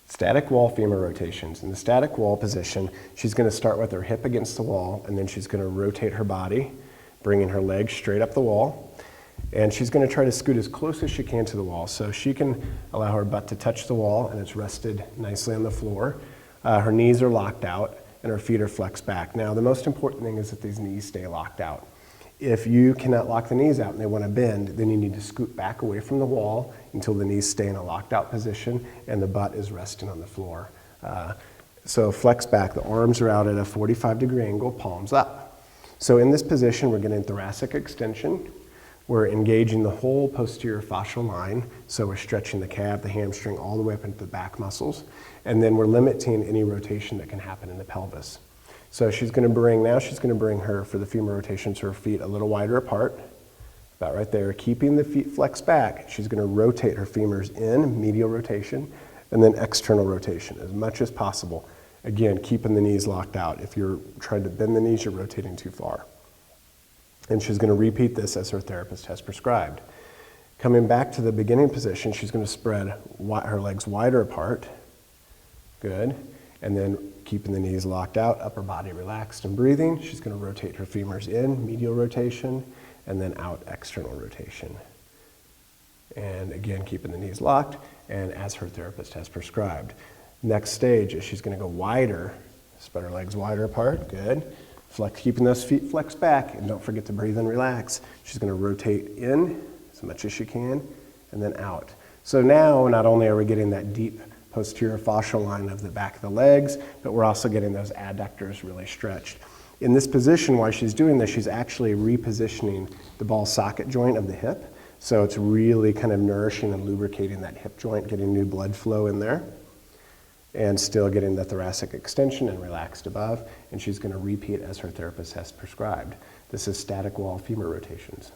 Static wall femur rotations. In the static wall position, she's going to start with her hip against the wall, and then she's going to rotate her body, bringing her legs straight up the wall. And she's going to try to scoot as close as she can to the wall. So she can allow her butt to touch the wall, and it's rested nicely on the floor. Her knees are locked out, and her feet are flexed back. Now, the most important thing is that these knees stay locked out. If you cannot lock the knees out and they want to bend, then you need to scoot back away from the wall until the knees stay in a locked out position and the butt is resting on the floor. So flex back, the arms are out at a 45-degree angle, palms up. So in this position, we're getting thoracic extension. We're engaging the whole posterior fascial line. So we're stretching the calf, the hamstring, all the way up into the back muscles. And then we're limiting any rotation that can happen in the pelvis. So she's going to bring her, for the femur rotations, her feet a little wider apart, about right there, keeping the feet flexed back. She's going to rotate her femurs in, medial rotation, and then external rotation as much as possible. Again, keeping the knees locked out. If you're trying to bend the knees, you're rotating too far. And she's going to repeat this as her therapist has prescribed. Coming back to the beginning position, she's going to spread her legs wider apart. Good. And then keeping the knees locked out, upper body relaxed and breathing. She's going to rotate her femurs in, medial rotation, and then out, external rotation. And again, keeping the knees locked, and as her therapist has prescribed. Next stage is she's going to go wider, spread her legs wider apart, good. Keeping those feet flexed back, and don't forget to breathe and relax. She's going to rotate in as much as she can, and then out. So now, not only are we getting that deep posterior fascial line of the back of the legs, but we're also getting those adductors really stretched. In this position, while she's doing this, she's actually repositioning the ball socket joint of the hip. So it's really kind of nourishing and lubricating that hip joint, getting new blood flow in there, and still getting the thoracic extension and relaxed above. And she's going to repeat as her therapist has prescribed. This is static wall femur rotations.